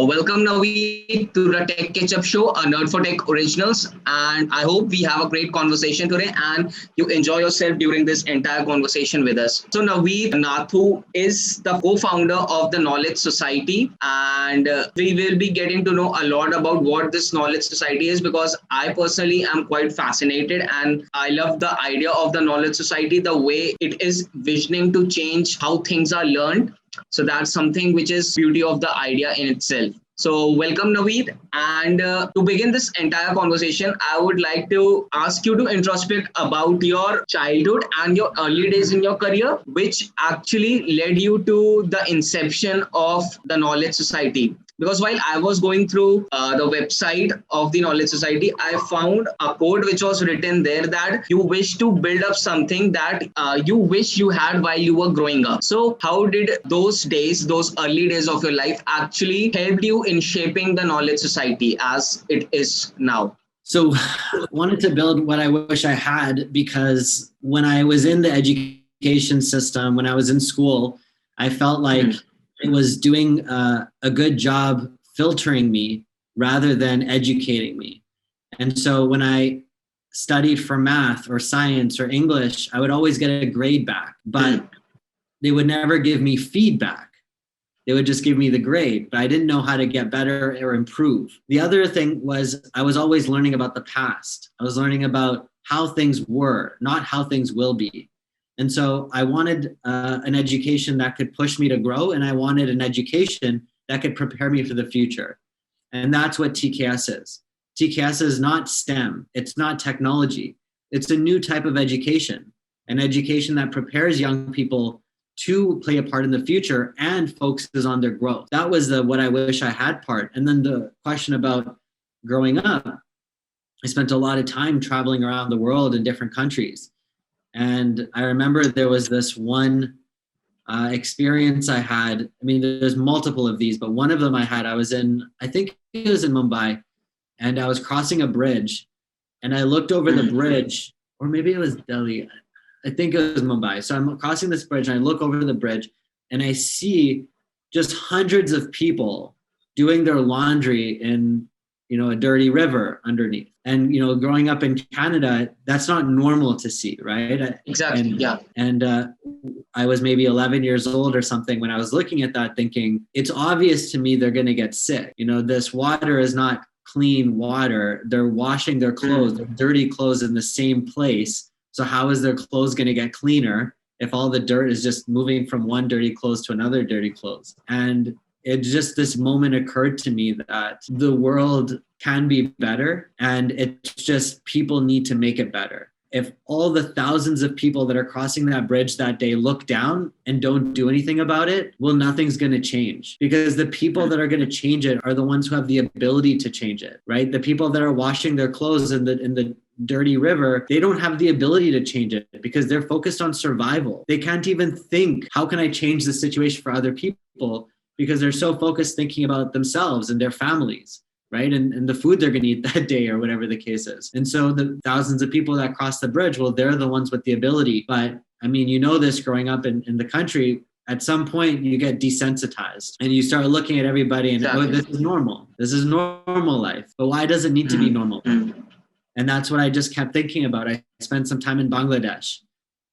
Welcome Navid to the Tech Ketchup Show, a Nerd for Tech Originals. And I hope we have a great conversation today and you enjoy yourself during this entire conversation with us. So Navid Nathoo is the co-founder of the Knowledge Society, and we will be getting to know a lot about what this Knowledge Society is, because I personally am quite fascinated and I love the idea of the Knowledge Society, the way it is visioning to change how things are learned. So that's something which is beauty of the idea in itself. So welcome Navid. And to begin this entire conversation, I would like to ask you to introspect about your childhood and your early days in your career, which actually led you to the inception of the Knowledge Society. Because while I was going through the website of the Knowledge Society, I found a quote which was written there that you wish to build up something that you wish you had while you were growing up. So how did those days, those early days of your life actually help you in shaping the Knowledge Society as it is now? So I wanted to build what I wish I had, because when I was in the education system, when I was in school, I felt like it was doing a good job filtering me rather than educating me. And so when I studied for math or science or English, I would always get a grade back, but they would never give me feedback. They would just give me the grade, but I didn't know how to get better or improve. The other thing was I was always learning about the past. I was learning about how things were, not how things will be. And so I wanted an education that could push me to grow, and I wanted an education that could prepare me for the future. And that's what TKS is. TKS is not STEM. It's not technology. It's a new type of education, an education that prepares young people to play a part in the future and focuses on their growth. That was the what I wish I had part. And then the question about growing up, I spent a lot of time traveling around the world in different countries. And I remember there was this one experience I had. I mean, there's multiple of these, but one of them I was in, I think it was in Mumbai, and I was crossing a bridge, and I looked over the bridge, or maybe it was Delhi. I think it was Mumbai. So I'm crossing this bridge, and I look over the bridge, and I see just hundreds of people doing their laundry in, a dirty river underneath. And, growing up in Canada, that's not normal to see, right? Exactly, yeah. And I was maybe 11 years old or something when I was looking at that, thinking, it's obvious to me they're going to get sick. This water is not clean water. They're washing their clothes, their dirty clothes in the same place. So how is their clothes going to get cleaner if all the dirt is just moving from one dirty clothes to another dirty clothes? And it just, this moment occurred to me that the world can be better, and it's just people need to make it better. If all the thousands of people that are crossing that bridge that day look down and don't do anything about it, well, nothing's going to change, because the people that are going to change it are the ones who have the ability to change it, right? The people that are washing their clothes in the dirty river, they don't have the ability to change it because they're focused on survival. They can't even think, how can I change the situation for other people? Because they're so focused thinking about themselves and their families, right? And the food they're going to eat that day, or whatever the case is. And so the thousands of people that cross the bridge, well, they're the ones with the ability. But I mean, this growing up in the country, at some point you get desensitized and you start looking at everybody and, oh, this is normal. This is normal life. But why does it need to be normal? And that's what I just kept thinking about. I spent some time in Bangladesh,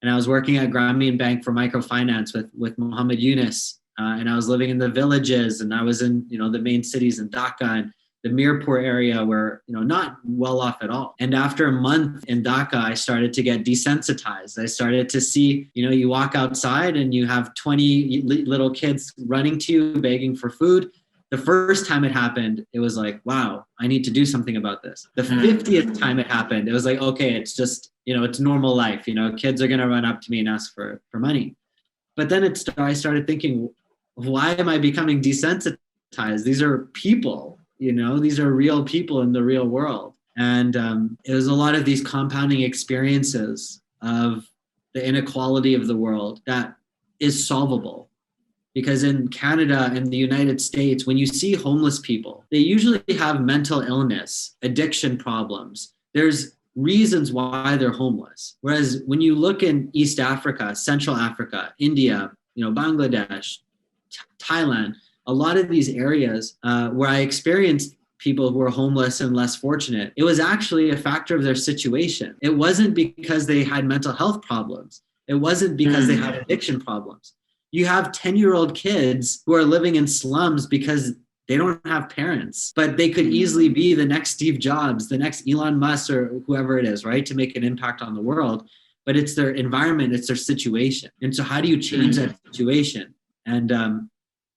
and I was working at Grameen Bank for microfinance with Muhammad Yunus. And I was living in the villages, and I was in, the main cities in Dhaka and the Mirpur area, where, not well off at all. And after a month in Dhaka, I started to get desensitized. I started to see, you walk outside and you have 20 little kids running to you, begging for food. The first time it happened, it was like, wow, I need to do something about this. The 50th time it happened, it was like, okay, it's just, it's normal life. Kids are going to run up to me and ask for money. But then I started thinking, why am I becoming desensitized? These are people, these are real people in the real world. And it was a lot of these compounding experiences of the inequality of the world that is solvable. Because in Canada and the United States, when you see homeless people, they usually have mental illness, addiction problems. There's reasons why they're homeless. Whereas when you look in East Africa, Central Africa, India, Bangladesh, Thailand, a lot of these areas where I experienced people who are homeless and less fortunate, it was actually a factor of their situation. It wasn't because they had mental health problems. It wasn't because they had addiction problems. You have 10-year-old kids who are living in slums because they don't have parents, but they could easily be the next Steve Jobs, the next Elon Musk, or whoever it is, right? To make an impact on the world. But it's their environment, it's their situation. And so how do you change that situation? And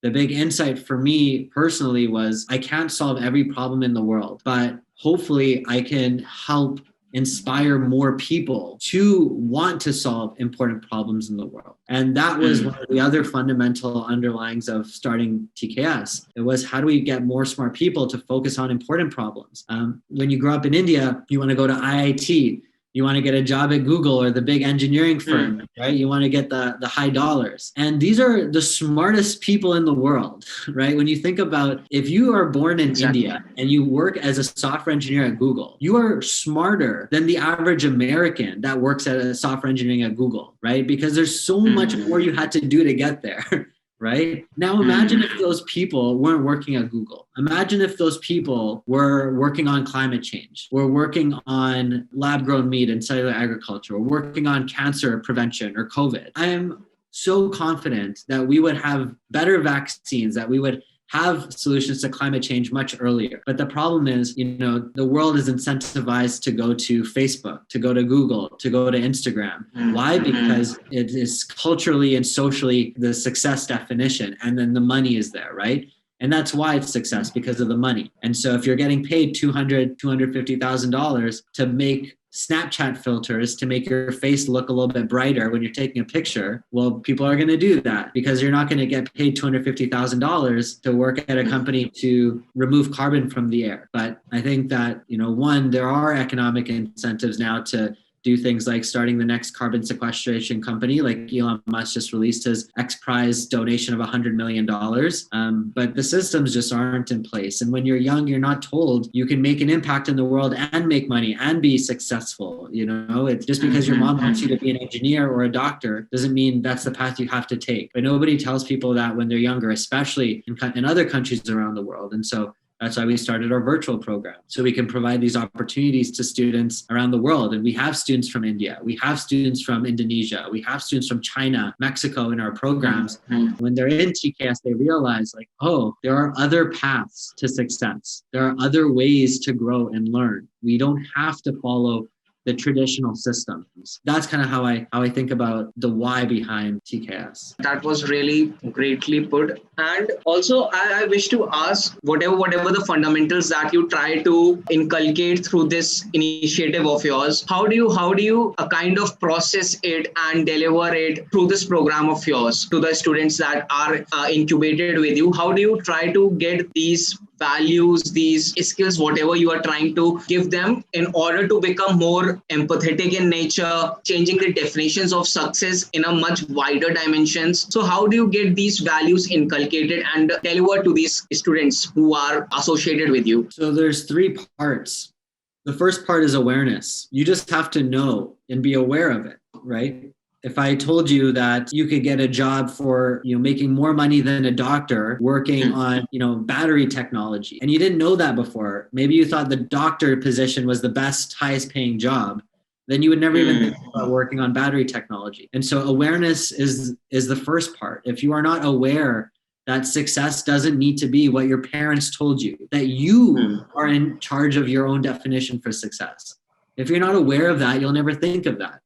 the big insight for me personally was I can't solve every problem in the world, but hopefully I can help inspire more people to want to solve important problems in the world. And that was one of the other fundamental underlyings of starting TKS. It was, how do we get more smart people to focus on important problems? When you grow up in India, you want to go to IIT. You want to get a job at Google or the big engineering firm, right? You want to get the high dollars. And these are the smartest people in the world, right? When you think about, if you are born in India and you work as a software engineer at Google, you are smarter than the average American that works at a software engineering at Google, right? Because there's so much more you had to do to get there. Right? Now imagine if those people weren't working at Google. Imagine if those people were working on climate change, were working on lab-grown meat and cellular agriculture, or working on cancer prevention or COVID. I am so confident that we would have better vaccines, that we would have solutions to climate change much earlier. But the problem is, the world is incentivized to go to Facebook, to go to Google, to go to Instagram. Why? Because it is culturally and socially the success definition, and then the money is there, right? And that's why it's success, because of the money. And so if you're getting paid $250,000 to make Snapchat filters to make your face look a little bit brighter when you're taking a picture, well, people are going to do that because you're not going to get paid $250,000 to work at a company to remove carbon from the air. But I think that, one, there are economic incentives now to do things like starting the next carbon sequestration company, like Elon Musk just released his X Prize donation of $100 million. But the systems just aren't in place. And when you're young, you're not told you can make an impact in the world and make money and be successful. It's just because your mom wants you to be an engineer or a doctor doesn't mean that's the path you have to take. But nobody tells people that when they're younger, especially in other countries around the world. And so that's why we started our virtual program, so we can provide these opportunities to students around the world. And we have students from India, we have students from Indonesia, we have students from China, Mexico in our programs. When they're in TKS, they realize there are other paths to success. There are other ways to grow and learn. We don't have to follow the traditional systems. That's kind of how I think about the why behind TKS. That was really greatly put. And also I wish to ask, whatever the fundamentals that you try to inculcate through this initiative of yours, how do you kind of process it and deliver it through this program of yours to the students that are incubated with you? How do you try to get these values, these skills, whatever you are trying to give them, in order to become more empathetic in nature, changing the definitions of success in a much wider dimensions? So how do you get these values inculcated and delivered to these students who are associated with you? So there's 3 parts. The first part is awareness. You just have to know and be aware of it, right? If I told you that you could get a job for, making more money than a doctor working on, battery technology, and you didn't know that before, maybe you thought the doctor position was the best, highest paying job, then you would never even think about working on battery technology. And so awareness is the first part. If you are not aware that success doesn't need to be what your parents told you, that you are in charge of your own definition for success. If you're not aware of that, you'll never think of that.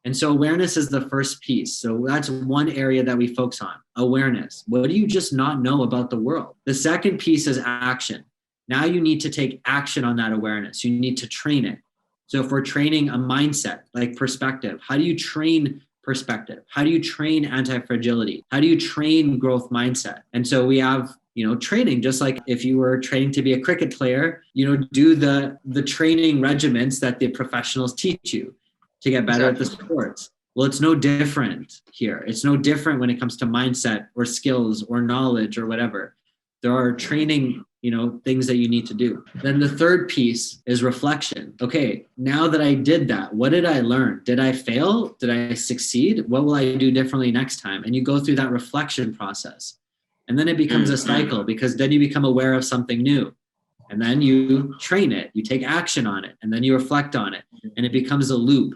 And so awareness is the first piece. So that's one area that we focus on, awareness. What do you just not know about the world? The second piece is action. Now you need to take action on that awareness. You need to train it. So if we're training a mindset, like perspective, how do you train perspective? How do you train anti-fragility? How do you train growth mindset? And so we have training, just like if you were training to be a cricket player, do the training regimens that the professionals teach you to get better at the sports. Well, it's no different here. It's no different when it comes to mindset or skills or knowledge or whatever. There are training, things that you need to do. Then the third piece is reflection. Okay, now that I did that, what did I learn? Did I fail? Did I succeed? What will I do differently next time? And you go through that reflection process. And then it becomes a cycle, because then you become aware of something new. And then you train it, you take action on it, and then you reflect on it, and it becomes a loop.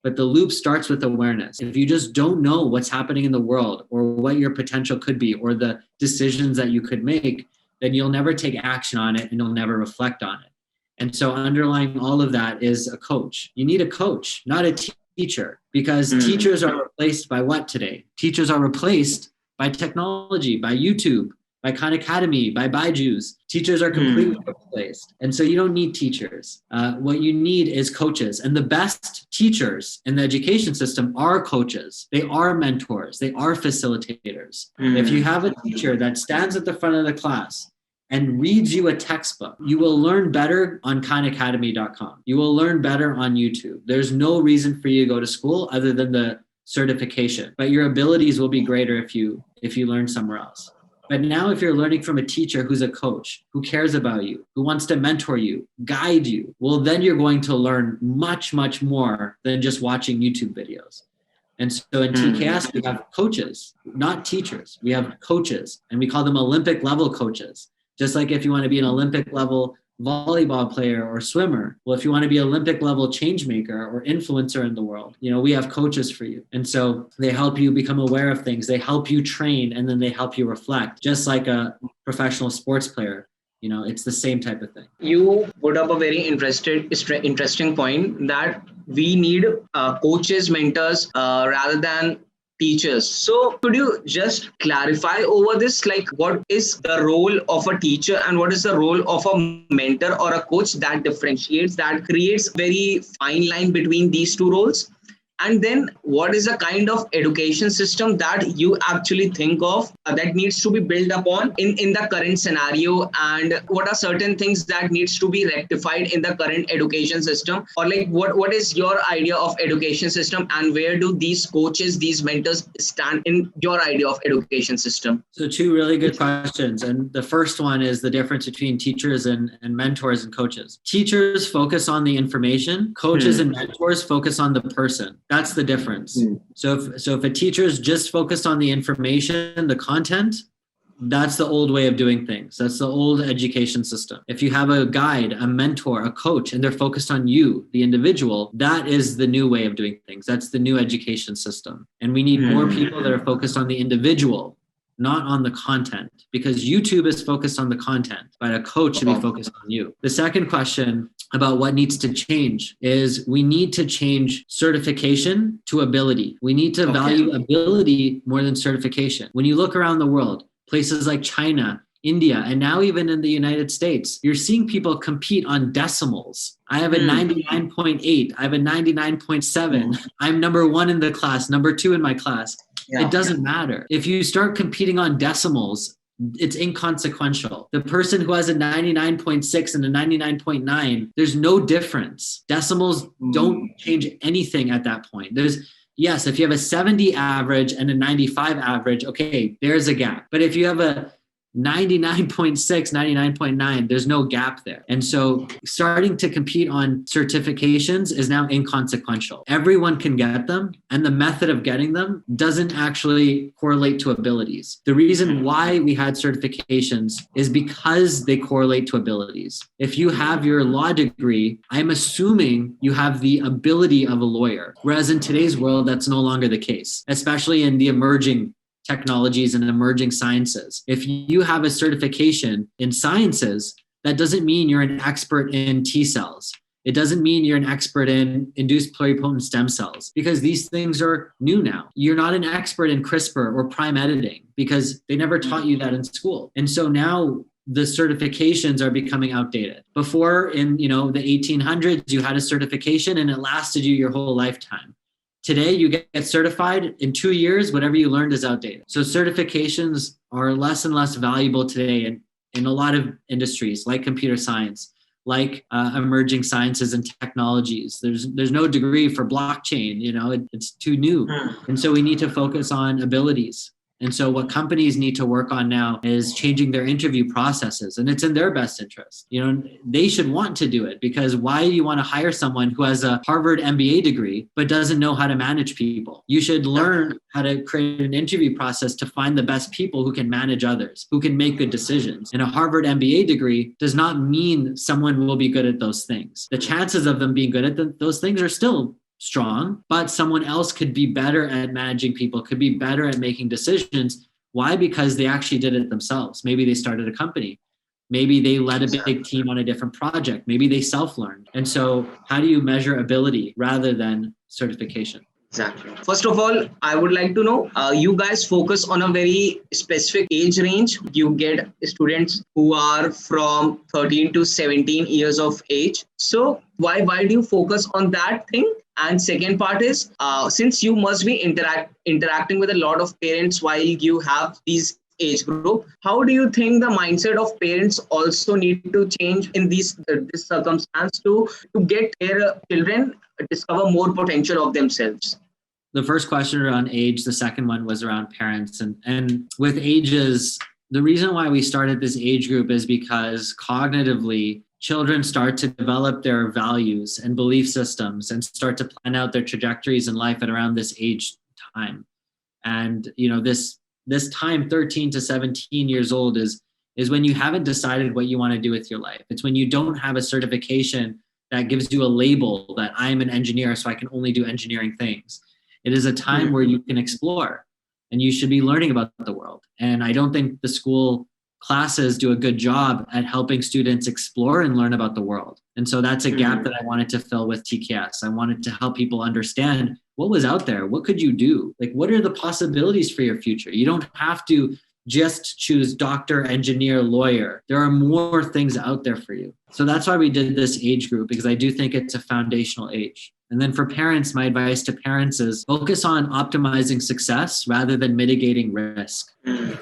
But the loop starts with awareness. If you just don't know what's happening in the world, or what your potential could be, or the decisions that you could make, then you'll never take action on it, and you'll never reflect on it. And so underlying all of that is a coach. You need a coach, not a teacher, because teachers are replaced by what today? Teachers are replaced by technology, by YouTube, by Khan Academy, by Baiju's. Teachers are completely replaced. And so you don't need teachers. What you need is coaches. And the best teachers in the education system are coaches. They are mentors. They are facilitators. If you have a teacher that stands at the front of the class and reads you a textbook, you will learn better on KhanAcademy.com. You will learn better on YouTube. There's no reason for you to go to school other than the certification, but your abilities will be greater if you learn somewhere else. But now if you're learning from a teacher who's a coach, who cares about you, who wants to mentor you, guide you, well, then you're going to learn much, much more than just watching YouTube videos. And so in TKS, we have coaches, not teachers. We have coaches, and we call them Olympic level coaches. Just like if you want to be an Olympic level volleyball player or swimmer, well, if you want to be an Olympic level change maker or influencer in the world, we have coaches for you. And so they help you become aware of things. They help you train, and then they help you reflect, just like a professional sports player. It's the same type of thing. You put up a very interesting point that we need coaches, mentors, rather than teachers. So could you just clarify over this, like what is the role of a teacher and what is the role of a mentor or a coach that differentiates, that creates very fine line between these two roles? And then what is the kind of education system that you actually think of that needs to be built upon in the current scenario? And what are certain things that needs to be rectified in the current education system? Or like what is your idea of education system, and where do these coaches, these mentors stand in your idea of education system? So two really good questions. And the first one is the difference between teachers and mentors and coaches. Teachers focus on the information. Coaches and mentors focus on the person. That's the difference. So if a teacher is just focused on the information, the content, that's the old way of doing things. That's the old education system. If you have a guide, a mentor, a coach, and they're focused on you, the individual, that is the new way of doing things. That's the new education system. And we need more people that are focused on the individual, not on the content, because YouTube is focused on the content, but a coach should be focused on you. The second question about what needs to change is we need to change certification to ability. We need to value ability more than certification. When you look around the world, places like China, India, and now even in the United States, you're seeing people compete on decimals. I have a 99.8. I have a 99.7. I'm number one in the class, number two in my class. It doesn't matter. If you start competing on decimals, it's inconsequential. The person who has a 99.6 and a 99.9, there's no difference. Decimals don't change anything at that point. Yes, if you have a 70 average and a 95 average, okay, there's a gap. But if you have a 99.6, 99.9, there's no gap there. And so starting to compete on certifications is now inconsequential. Everyone can get them, and the method of getting them doesn't actually correlate to abilities. The reason why we had certifications is because they correlate to abilities. If you have your law degree, I'm assuming you have the ability of a lawyer. Whereas in today's world, that's no longer the case, especially in the emerging technologies and emerging sciences. If you have a certification in sciences, that doesn't mean you're an expert in T cells. It doesn't mean you're an expert in induced pluripotent stem cells, because these things are new now. You're not an expert in CRISPR or prime editing because they never taught you that in school. And so now the certifications are becoming outdated. Before, in the 1800s, you had a certification and it lasted you your whole lifetime. Today, you get certified in 2 years, whatever you learned is outdated. So certifications are less and less valuable today in a lot of industries like computer science, like emerging sciences and technologies. There's no degree for blockchain, it's too new. And so we need to focus on abilities. And so what companies need to work on now is changing their interview processes, and it's in their best interest. They should want to do it, because why do you want to hire someone who has a Harvard MBA degree but doesn't know how to manage people? You should learn how to create an interview process to find the best people who can manage others, who can make good decisions. And a Harvard MBA degree does not mean someone will be good at those things. The chances of them being good at those things are still strong, but someone else could be better at managing people, could be better at making decisions. Why? Because they actually did it themselves. Maybe they started a company. Maybe they led a big team on a different project. Maybe they self-learned. And so how do you measure ability rather than certification? Exactly. First of all, I would like to know, you guys focus on a very specific age range. You get students who are from 13 to 17 years of age. So why do you focus on that thing? And second part is, since you must be interacting with a lot of parents while you have these age group, how do you think the mindset of parents also need to change in this circumstance to get their children discover more potential of themselves? The first question around age, the second one was around parents. And with ages, the reason why we started this age group is because cognitively, children start to develop their values and belief systems and start to plan out their trajectories in life at around this age time. And, this time, 13 to 17 years old, is when you haven't decided what you want to do with your life. It's when you don't have a certification that gives you a label that I'm an engineer, so I can only do engineering things. It is a time where you can explore, and you should be learning about the world. And I don't think the school classes do a good job at helping students explore and learn about the world. And so that's a gap that I wanted to fill with TKS. I wanted to help people understand what was out there. What could you do? Like, what are the possibilities for your future? You don't have to just choose doctor, engineer, lawyer. There are more things out there for you. So that's why we did this age group, because I do think it's a foundational age. And then for parents, my advice to parents is focus on optimizing success rather than mitigating risk.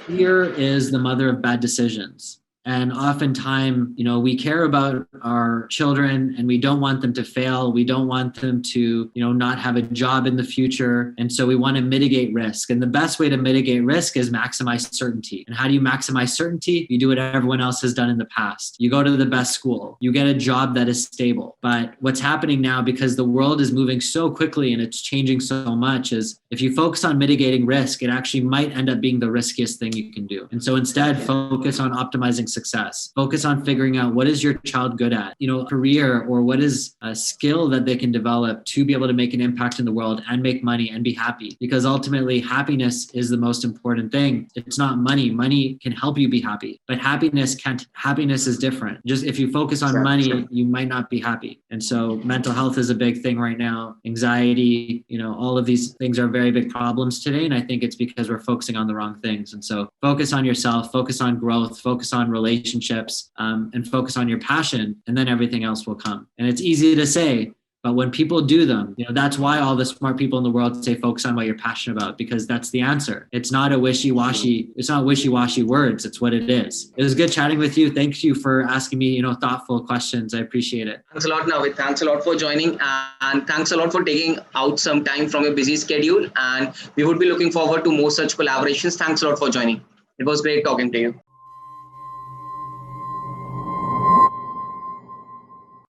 Fear is the mother of bad decisions. And oftentimes, we care about our children and we don't want them to fail. We don't want them to, not have a job in the future. And so we want to mitigate risk. And the best way to mitigate risk is maximize certainty. And how do you maximize certainty? You do what everyone else has done in the past. You go to the best school. You get a job that is stable. But what's happening now, because the world is moving so quickly and it's changing so much, is if you focus on mitigating risk, it actually might end up being the riskiest thing you can do. And so instead, focus on optimizing success. Focus on figuring out what is your child good at, career, or what is a skill that they can develop to be able to make an impact in the world and make money and be happy. Because ultimately, happiness is the most important thing. It's not money. Money can help you be happy, but happiness can't. Happiness is different. Just if you focus on money, you might not be happy. And so mental health is a big thing right now. Anxiety, all of these things are very big problems today. And I think it's because we're focusing on the wrong things. And so focus on yourself, focus on growth, focus on relationships, and focus on your passion, and then everything else will come. And it's easy to say, but when people do them, that's why all the smart people in the world say focus on what you're passionate about, because that's the answer. It's not wishy-washy words. It's what it is. It was good chatting with you. Thank you for asking me, thoughtful questions. I appreciate it. Thanks a lot, Navid. Thanks a lot for joining, and thanks a lot for taking out some time from your busy schedule. And we would be looking forward to more such collaborations. Thanks a lot for joining. It was great talking to you.